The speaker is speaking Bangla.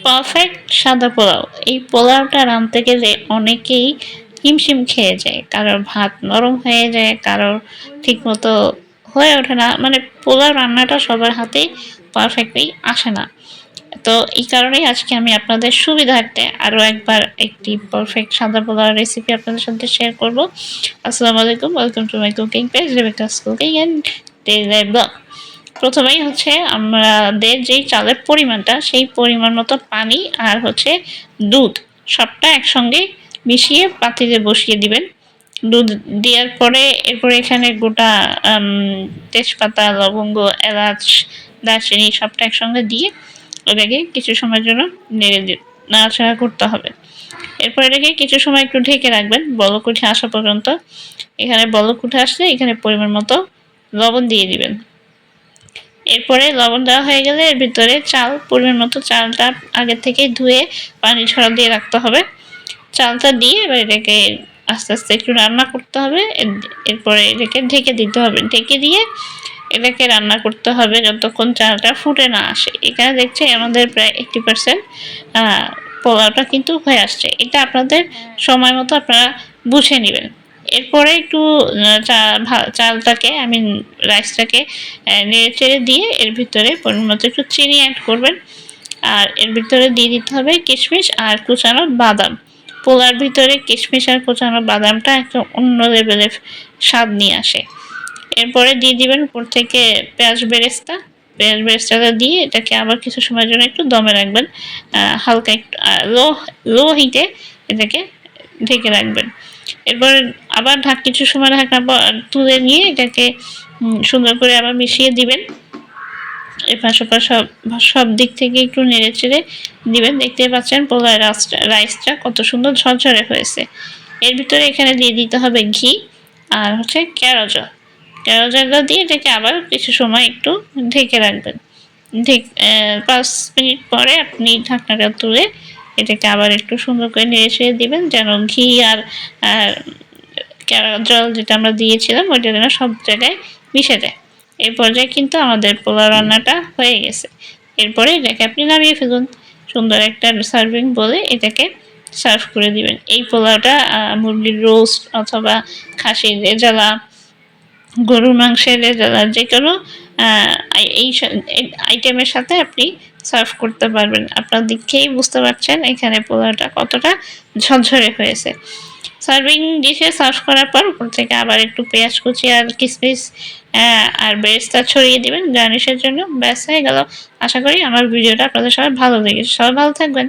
পারফেক্ট সাদা পোলাও। এই পোলাওটা রাঁধতে গেলে অনেকেই হিমশিম খেয়ে যায়। কারোর ভাত নরম হয়ে যায়, কারোর ঠিকমতো হয়ে ওঠে না। মানে পোলাও রান্নাটা সবার হাতেই পারফেক্টলি আসে না। তো এই কারণেই আজকে আমি আপনাদের সুবিধার্থে আরও একবার একটি পারফেক্ট সাদা পোলাও রেসিপি আপনাদের সাথে শেয়ার করব। আসসালামু আলাইকুম, welcome to my cooking page Rebecca's cooking and daily blog. প্রথমেই হচ্ছে আমাদের যেই চালের পরিমাণটা সেই পরিমাণ মতো পানি আর হচ্ছে দুধ সবটা একসঙ্গে মিশিয়ে পাতিলে বসিয়ে দিবেন। দুধ দেওয়ার পরে এরপরে এখানে গোটা তেজপাতা, লবঙ্গ, এলাচ, দারচিনি সবটা একসঙ্গে দিয়ে ওটাকে কিছু সময়ের জন্য নাড়াচাড়া করতে হবে। এরপর এটাকে কিছু সময় একটু ঢেকে রাখবেন বলক উঠে আসা পর্যন্ত। এখানে বলক উঠে আসলে এখানে পরিমাণ মতো লবণ দিয়ে দিবেন। এরপরে লবণ দেওয়া হয়ে গেলে এর ভিতরে চাল পরিমাণ মতো, চালটা আগে থেকে ধুয়ে পানি ঝরা দিয়ে রাখতে হবে। চালটা দিয়ে এবার এটাকে আস্তে আস্তে একটু রান্না করতে হবে। এরপরে এটাকে ঢেকে দিতে হবে। ঢেকে দিয়ে এটাকে রান্না করতে হবে যতক্ষণ চালটা ফুটে না আসে। এখানে দেখছি আমাদের প্রায় 80% পোলাওটা কিন্তু হয়ে আসছে। এটা আপনাদের সময় মতো আপনারা বুঝে নেবেন। এরপরে একটু চালটাকে রাইসটাকে নেড়ে চেড়ে দিয়ে এর ভিতরে পরিমাণ মতো একটু চিনি অ্যাড করবেন। আর এর ভিতরে দিয়ে দিতে হবে কিশমিশ আর কুচানো বাদাম। পোলার ভিতরে কিশমিশ আর কুচানো বাদামটা একটা অন্য লেভেলের স্বাদ নিয়ে আসে। এরপরে দিয়ে দিবেন উপর থেকে পেঁয়াজ বেরেস্তাটা দিয়ে এটাকে আবার কিছু সময়ের জন্য একটু দমে রাখবেন। হালকা একটু লো হিটে এটাকে ঢেকে রাখবেন। এরপর আবার কিছু সময় ঢাকনা তুলে নিয়ে এটাকে সুন্দর করে আবার মিশিয়ে দিবেন। এপাশ ওপাশ সব দিক থেকে একটু নেড়ে চেড়ে দিবেন। দেখতেই পাচ্ছেন পোলাও রাইসটা কত সুন্দর ঝরঝরে হয়েছে। এর ভিতরে এখানে দিয়ে দিতে হবে ঘি আর হচ্ছে কেওড়া জল দিয়ে এটাকে আবার কিছু সময় একটু ঢেকে রাখবেন। 5 মিনিট পরে আপনি ঢাকনাটা তুলে এটাকে আবার একটু সুন্দর করে নেড়ে ছেড়ে দিবেন যেন ঘি আর কেওড়া জল যেটা আমরা দিয়েছিলাম ওইটা যেন সব জায়গায় মিশে যায়। এই পর্যায়ে কিন্তু আমাদের পোলাও রান্নাটা হয়ে গেছে। এরপরে এটাকে আপনি নামিয়ে ফেলুন। সুন্দর একটা সার্ভিং বলে এটাকে সার্ভ করে দিবেন। এই পোলাওটা মুরগির রোস্ট অথবা খাসির রেজালা, গরুর মাংসের রেজালা যে কোনো এই আইটেমের সাথে আপনি সার্ভ করতে পারবেন। আপনারা দেখেই বুঝতে পারছেন এখানে পোলাওটা কতটা ঝরঝরে হয়েছে। সার্ভিং ডিশে সার্ভ করার পর উপর থেকে আবার একটু পেঁয়াজ কুচি আর কিশমিশ আর বেরেস্তা ছড়িয়ে দিবেন গার্নিশের জন্য। ব্যাস হয়ে গেল। আশা করি আমার ভিডিওটা আপনাদের সবাই ভালো লেগেছে। সবাই ভালো থাকবেন।